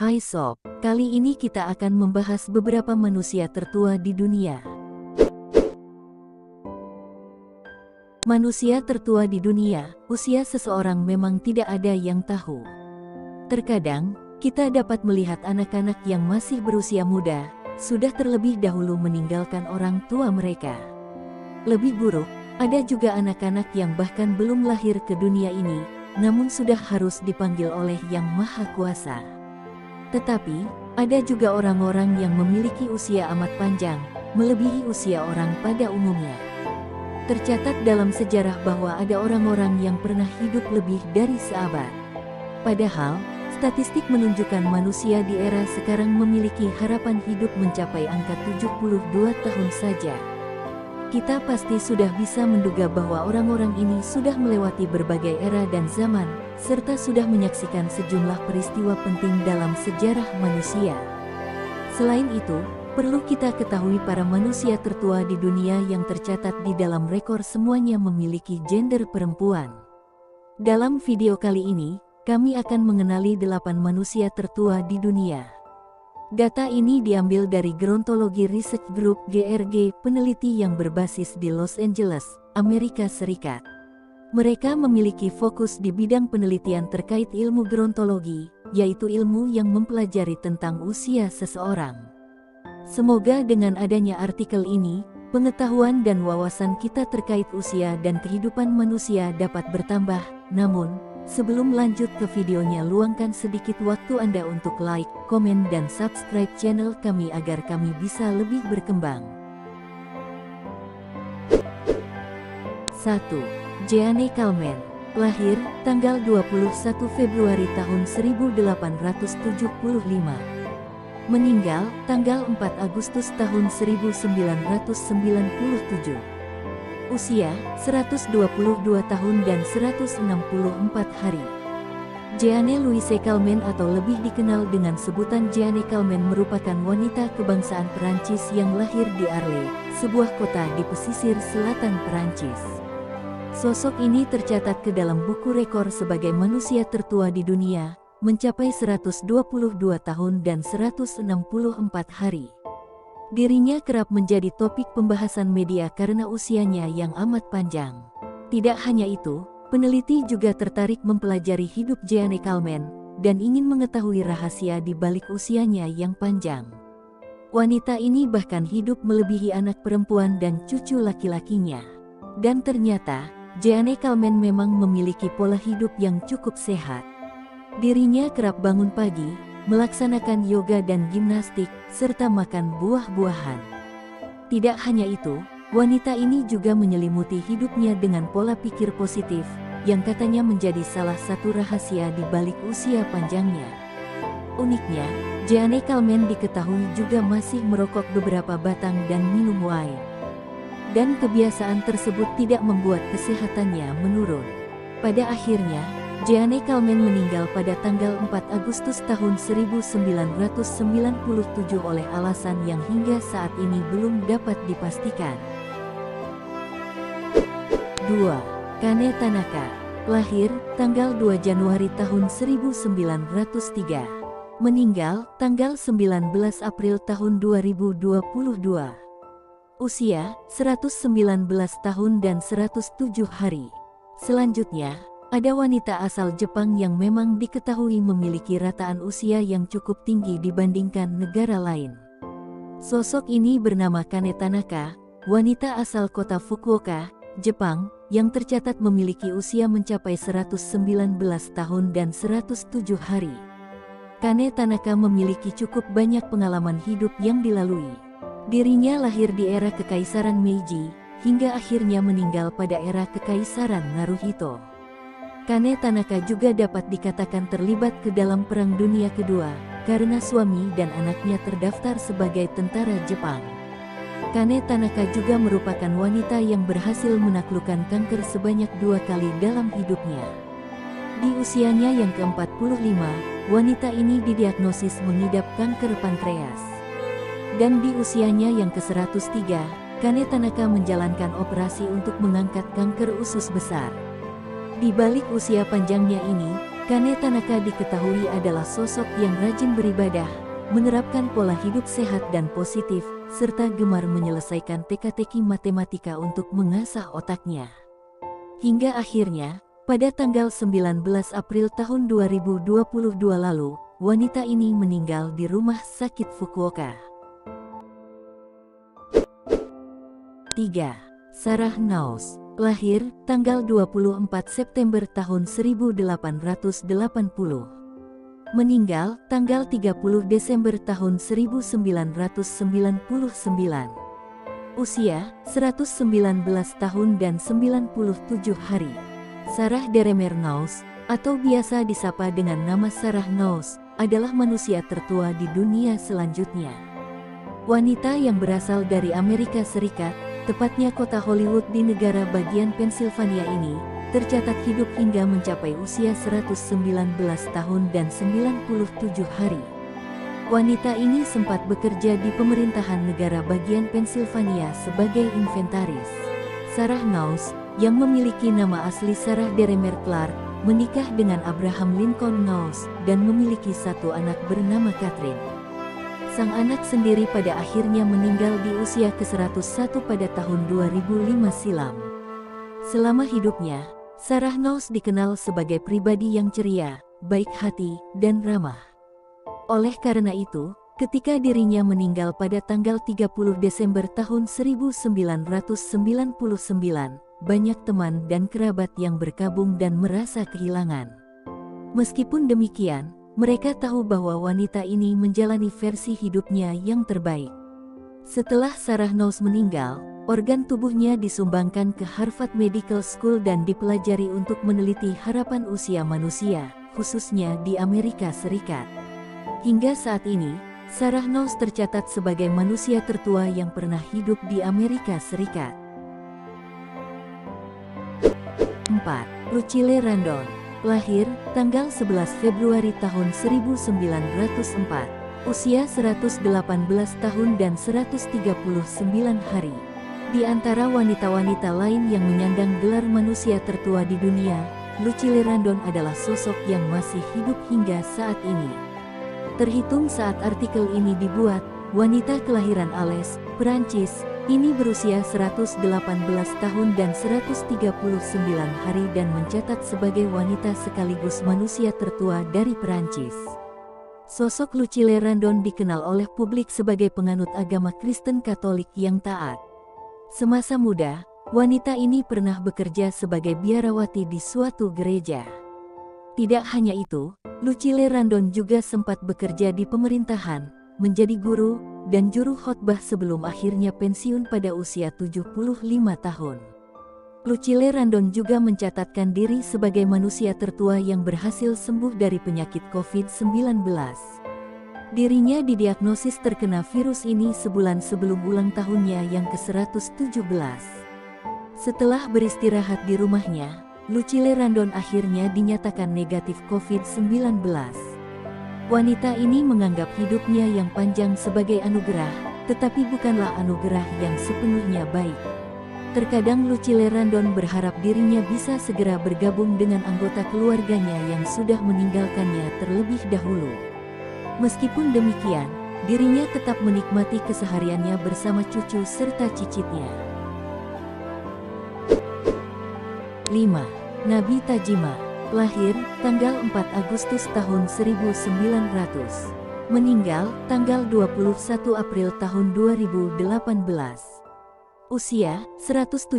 Hai Sob, kali ini kita akan membahas beberapa manusia tertua di dunia. Manusia tertua di dunia, usia seseorang memang tidak ada yang tahu. Terkadang, kita dapat melihat anak-anak yang masih berusia muda, sudah terlebih dahulu meninggalkan orang tua mereka. Lebih buruk, ada juga anak-anak yang bahkan belum lahir ke dunia ini, namun sudah harus dipanggil oleh Yang Maha Kuasa. Tetapi, ada juga orang-orang yang memiliki usia amat panjang, melebihi usia orang pada umumnya. Tercatat dalam sejarah bahwa ada orang-orang yang pernah hidup lebih dari seabad. Padahal, statistik menunjukkan manusia di era sekarang memiliki harapan hidup mencapai angka 72 tahun saja. Kita pasti sudah bisa menduga bahwa orang-orang ini sudah melewati berbagai era dan zaman, serta sudah menyaksikan sejumlah peristiwa penting dalam sejarah manusia. Selain itu, perlu kita ketahui para manusia tertua di dunia yang tercatat di dalam rekor semuanya memiliki gender perempuan. Dalam video kali ini, kami akan mengenali 8 manusia tertua di dunia. Data ini diambil dari Gerontologi Research Group (GRG), peneliti yang berbasis di Los Angeles, Amerika Serikat. Mereka memiliki fokus di bidang penelitian terkait ilmu gerontologi, yaitu ilmu yang mempelajari tentang usia seseorang. Semoga dengan adanya artikel ini, pengetahuan dan wawasan kita terkait usia dan kehidupan manusia dapat bertambah. Namun, sebelum lanjut ke videonya, luangkan sedikit waktu Anda untuk like, komen, dan subscribe channel kami agar kami bisa lebih berkembang. 1. Jeanne Calment, lahir tanggal 21 Februari tahun 1875. Meninggal tanggal 4 Agustus tahun 1997. Usia 122 tahun dan 164 hari. Jeanne Louise Calment atau lebih dikenal dengan sebutan Jeanne Calment merupakan wanita kebangsaan Perancis yang lahir di Arles, sebuah kota di pesisir selatan Perancis. Sosok ini tercatat ke dalam buku rekor sebagai manusia tertua di dunia, mencapai 122 tahun dan 164 hari. Dirinya kerap menjadi topik pembahasan media karena usianya yang amat panjang. Tidak hanya itu, peneliti juga tertarik mempelajari hidup Jeanne Calment dan ingin mengetahui rahasia di balik usianya yang panjang. Wanita ini bahkan hidup melebihi anak perempuan dan cucu laki-lakinya. Dan ternyata, Jeanne Calment memang memiliki pola hidup yang cukup sehat. Dirinya kerap bangun pagi, melaksanakan yoga dan gimnastik, serta makan buah-buahan. Tidak hanya itu, wanita ini juga menyelimuti hidupnya dengan pola pikir positif, yang katanya menjadi salah satu rahasia di balik usia panjangnya. Uniknya, Jeanne Calment diketahui juga masih merokok beberapa batang dan minum wine. Dan kebiasaan tersebut tidak membuat kesehatannya menurun. Pada akhirnya, Jeanne Calment meninggal pada tanggal 4 Agustus tahun 1997 oleh alasan yang hingga saat ini belum dapat dipastikan. 2. Kane Tanaka, lahir tanggal 2 Januari tahun 1903. Meninggal tanggal 19 April tahun 2022. Usia 119 tahun dan 107 hari. Selanjutnya, ada wanita asal Jepang yang memang diketahui memiliki rataan usia yang cukup tinggi dibandingkan negara lain. Sosok ini bernama Kane Tanaka, wanita asal kota Fukuoka, Jepang, yang tercatat memiliki usia mencapai 119 tahun dan 107 hari. Kane Tanaka memiliki cukup banyak pengalaman hidup yang dilalui. Dirinya lahir di era Kekaisaran Meiji, hingga akhirnya meninggal pada era Kekaisaran Naruhito. Kane Tanaka juga dapat dikatakan terlibat ke dalam Perang Dunia Kedua, karena suami dan anaknya terdaftar sebagai tentara Jepang. Kane Tanaka juga merupakan wanita yang berhasil menaklukkan kanker sebanyak 2 kali dalam hidupnya. Di usianya yang ke-45, wanita ini didiagnosis mengidap kanker pankreas. Dan di usianya yang ke-103, Kane Tanaka menjalankan operasi untuk mengangkat kanker usus besar. Di balik usia panjangnya ini, Kane Tanaka diketahui adalah sosok yang rajin beribadah, menerapkan pola hidup sehat dan positif, serta gemar menyelesaikan teka-teki matematika untuk mengasah otaknya. Hingga akhirnya, pada tanggal 19 April tahun 2022 lalu, wanita ini meninggal di rumah sakit Fukuoka. 3. Sarah Knowles, lahir tanggal 24 September tahun 1880. Meninggal tanggal 30 Desember tahun 1999. Usia 119 tahun dan 97 hari. Sarah Deremer Knowles, atau biasa disapa dengan nama Sarah Knowles, adalah manusia tertua di dunia selanjutnya. Wanita yang berasal dari Amerika Serikat, tepatnya kota Hollywood di negara bagian Pennsylvania ini, tercatat hidup hingga mencapai usia 119 tahun dan 97 hari. Wanita ini sempat bekerja di pemerintahan negara bagian Pennsylvania sebagai inventaris. Sarah Knowles, yang memiliki nama asli Sarah Deremer Clark, menikah dengan Abraham Lincoln Knowles dan memiliki satu anak bernama Catherine. Sang anak sendiri pada akhirnya meninggal di usia ke-101 pada tahun 2005 silam. Selama hidupnya, Sarah Knowles dikenal sebagai pribadi yang ceria, baik hati, dan ramah. Oleh karena itu, ketika dirinya meninggal pada tanggal 30 Desember tahun 1999, banyak teman dan kerabat yang berkabung dan merasa kehilangan. Meskipun demikian, mereka tahu bahwa wanita ini menjalani versi hidupnya yang terbaik. Setelah Sarah Knowles meninggal, organ tubuhnya disumbangkan ke Harvard Medical School dan dipelajari untuk meneliti harapan usia manusia, khususnya di Amerika Serikat. Hingga saat ini, Sarah Knowles tercatat sebagai manusia tertua yang pernah hidup di Amerika Serikat. 4. Lucille Randon, lahir tanggal 11 Februari tahun 1904, usia 118 tahun dan 139 hari. Di antara wanita-wanita lain yang menyandang gelar manusia tertua di dunia, Lucille Randon adalah sosok yang masih hidup hingga saat ini. Terhitung saat artikel ini dibuat, wanita kelahiran Alès, Perancis, ini berusia 118 tahun dan 139 hari dan mencatat sebagai wanita sekaligus manusia tertua dari Perancis. Sosok Lucille Randon dikenal oleh publik sebagai penganut agama Kristen Katolik yang taat. Semasa muda, wanita ini pernah bekerja sebagai biarawati di suatu gereja. Tidak hanya itu, Lucille Randon juga sempat bekerja di pemerintahan, menjadi guru, dan juru khotbah sebelum akhirnya pensiun pada usia 75 tahun. Lucille Randon juga mencatatkan diri sebagai manusia tertua yang berhasil sembuh dari penyakit COVID-19. Dirinya didiagnosis terkena virus ini sebulan sebelum ulang tahunnya yang ke-117. Setelah beristirahat di rumahnya, Lucille Randon akhirnya dinyatakan negatif COVID-19. Wanita ini menganggap hidupnya yang panjang sebagai anugerah, tetapi bukanlah anugerah yang sepenuhnya baik. Terkadang Lucille Randon berharap dirinya bisa segera bergabung dengan anggota keluarganya yang sudah meninggalkannya terlebih dahulu. Meskipun demikian, dirinya tetap menikmati kesehariannya bersama cucu serta cicitnya. 5. Nabi Tajima, lahir tanggal 4 Agustus tahun 1900, meninggal tanggal 21 April tahun 2018. Usia 117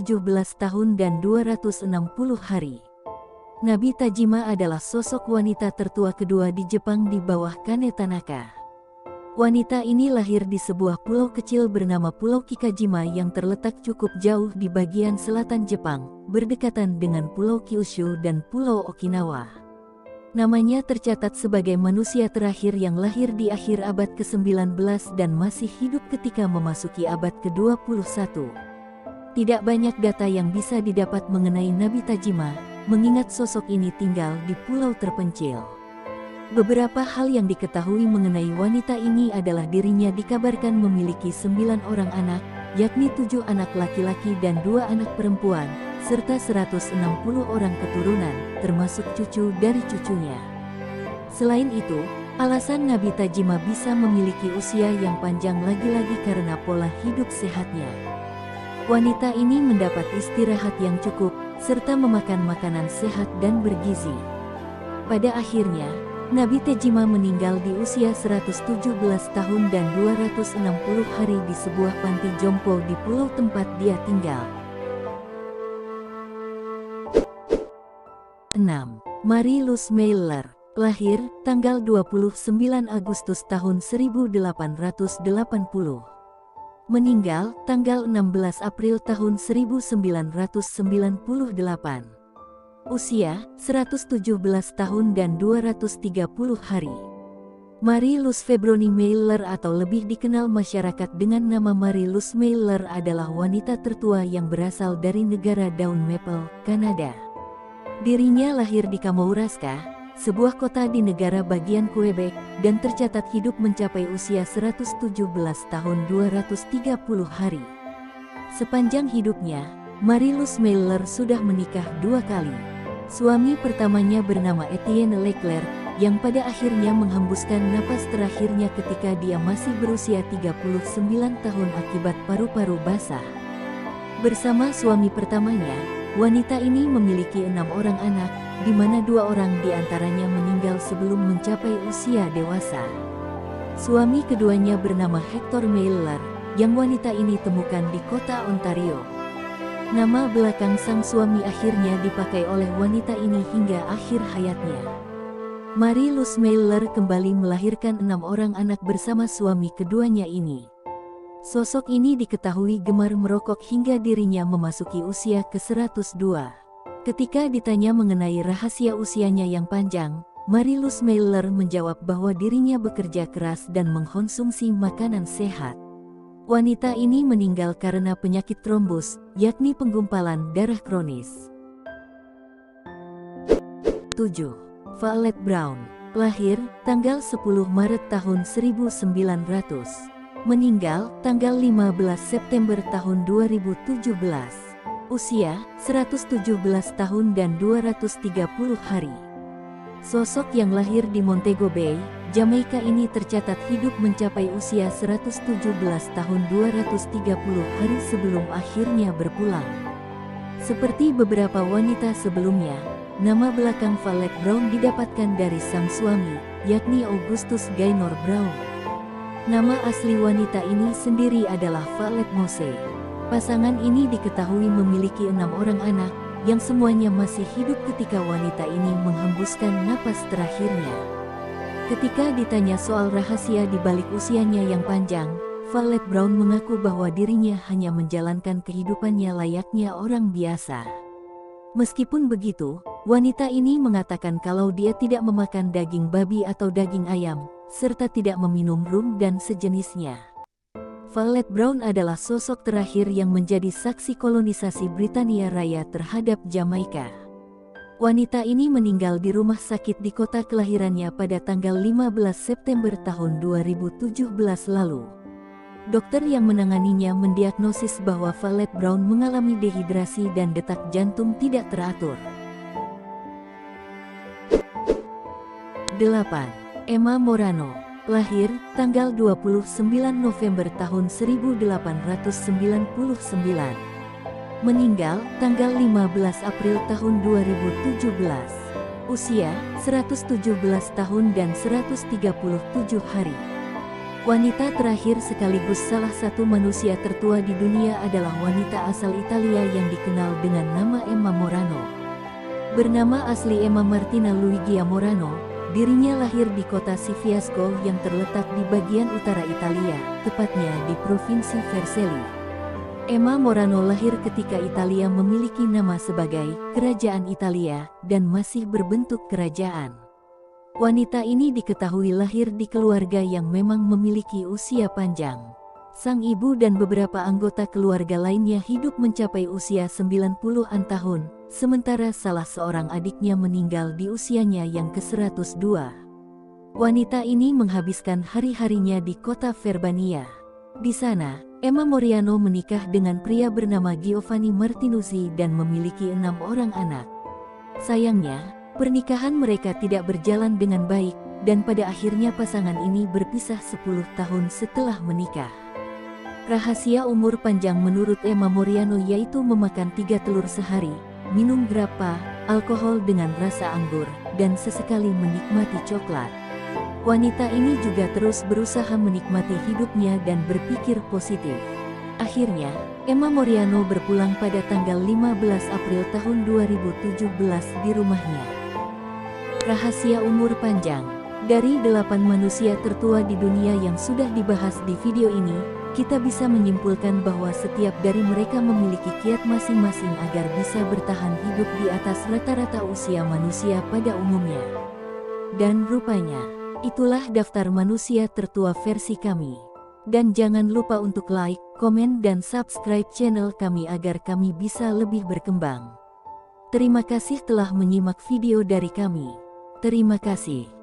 tahun dan 260 hari. Nabi Tajima adalah sosok wanita tertua kedua di Jepang di bawah Kane Tanaka. Wanita ini lahir di sebuah pulau kecil bernama Pulau Kikajima yang terletak cukup jauh di bagian selatan Jepang, berdekatan dengan Pulau Kyushu dan Pulau Okinawa. Namanya tercatat sebagai manusia terakhir yang lahir di akhir abad ke-19 dan masih hidup ketika memasuki abad ke-21. Tidak banyak data yang bisa didapat mengenai Nabi Tajima, mengingat sosok ini tinggal di pulau terpencil. Beberapa hal yang diketahui mengenai wanita ini adalah dirinya dikabarkan memiliki 9 orang anak, yakni 7 anak laki-laki dan 2 anak perempuan, serta 160 orang keturunan, termasuk cucu dari cucunya. Selain itu, alasan Nabi Tajima bisa memiliki usia yang panjang lagi-lagi karena pola hidup sehatnya. Wanita ini mendapat istirahat yang cukup, serta memakan makanan sehat dan bergizi. Pada akhirnya, Nabi Tajima meninggal di usia 117 tahun dan 260 hari di sebuah panti jompo di pulau tempat dia tinggal. 6. Marie-Louise Meyler, lahir tanggal 29 Agustus tahun 1880. Meninggal tanggal 16 April tahun 1998. Usia 117 tahun dan 230 hari. Marie-Louise Febroni Meyler atau lebih dikenal masyarakat dengan nama Marie-Louise Meyler adalah wanita tertua yang berasal dari negara Daun Maple, Kanada. Dirinya lahir di Kamouraska, sebuah kota di negara bagian Quebec, dan tercatat hidup mencapai usia 117 tahun 230 hari. Sepanjang hidupnya, Marie-Louise Meyler sudah menikah 2 kali. Suami pertamanya bernama Etienne Leclerc, yang pada akhirnya menghembuskan napas terakhirnya ketika dia masih berusia 39 tahun akibat paru-paru basah. Bersama suami pertamanya, wanita ini memiliki 6 orang anak, di mana 2 orang di antaranya meninggal sebelum mencapai usia dewasa. Suami keduanya bernama Hector Meyler, yang wanita ini temukan di kota Ontario. Nama belakang sang suami akhirnya dipakai oleh wanita ini hingga akhir hayatnya. Marie-Louise Meyler kembali melahirkan 6 orang anak bersama suami keduanya ini. Sosok ini diketahui gemar merokok hingga dirinya memasuki usia ke-102. Ketika ditanya mengenai rahasia usianya yang panjang, Marie-Louise Meyler menjawab bahwa dirinya bekerja keras dan mengkonsumsi makanan sehat. Wanita ini meninggal karena penyakit trombus, yakni penggumpalan darah kronis. 7. Violet Brown, lahir tanggal 10 Maret tahun 1900. Meninggal tanggal 15 September tahun 2017. Usia 117 tahun dan 230 hari. Sosok yang lahir di Montego Bay, Jamaika ini tercatat hidup mencapai usia 117 tahun 230 hari sebelum akhirnya berpulang. Seperti beberapa wanita sebelumnya, nama belakang Violet Brown didapatkan dari sang suami, yakni Augustus Gaynor Brown. Nama asli wanita ini sendiri adalah Violet Mose. Pasangan ini diketahui memiliki 6 orang anak, yang semuanya masih hidup ketika wanita ini menghembuskan napas terakhirnya. Ketika ditanya soal rahasia di balik usianya yang panjang, Violet Brown mengaku bahwa dirinya hanya menjalankan kehidupannya layaknya orang biasa. Meskipun begitu, wanita ini mengatakan kalau dia tidak memakan daging babi atau daging ayam, serta tidak meminum rum dan sejenisnya. Violet Brown adalah sosok terakhir yang menjadi saksi kolonisasi Britania Raya terhadap Jamaika. Wanita ini meninggal di rumah sakit di kota kelahirannya pada tanggal 15 September tahun 2017 lalu. Dokter yang menanganinya mendiagnosis bahwa Violet Brown mengalami dehidrasi dan detak jantung tidak teratur. 8. Emma Morano, lahir tanggal 29 November tahun 1899. Meninggal tanggal 15 April tahun 2017. Usia 117 tahun dan 137 hari. Wanita terakhir sekaligus salah satu manusia tertua di dunia adalah wanita asal Italia yang dikenal dengan nama Emma Morano. Bernama asli Emma Martina Luigia Morano, dirinya lahir di kota Siviasco yang terletak di bagian utara Italia, tepatnya di Provinsi Vercelli. Emma Morano lahir ketika Italia memiliki nama sebagai Kerajaan Italia dan masih berbentuk kerajaan. Wanita ini diketahui lahir di keluarga yang memang memiliki usia panjang. Sang ibu dan beberapa anggota keluarga lainnya hidup mencapai usia 90-an tahun, sementara salah seorang adiknya meninggal di usianya yang ke-102. Wanita ini menghabiskan hari-harinya di kota Verbania. Di sana, Emma Moriano menikah dengan pria bernama Giovanni Martinuzzi dan memiliki 6 orang anak. Sayangnya, pernikahan mereka tidak berjalan dengan baik, dan pada akhirnya pasangan ini berpisah 10 tahun setelah menikah. Rahasia umur panjang menurut Emma Moriano yaitu memakan 3 telur sehari, minum grappa, alkohol dengan rasa anggur, dan sesekali menikmati coklat. Wanita ini juga terus berusaha menikmati hidupnya dan berpikir positif. Akhirnya, Emma Moriano berpulang pada tanggal 15 April tahun 2017 di rumahnya. Rahasia umur panjang. Dari 8 manusia tertua di dunia yang sudah dibahas di video ini, kita bisa menyimpulkan bahwa setiap dari mereka memiliki kiat masing-masing agar bisa bertahan hidup di atas rata-rata usia manusia pada umumnya. Dan rupanya, itulah daftar manusia tertua versi kami. Dan jangan lupa untuk like, komen dan subscribe channel kami agar kami bisa lebih berkembang. Terima kasih telah menyimak video dari kami. Terima kasih.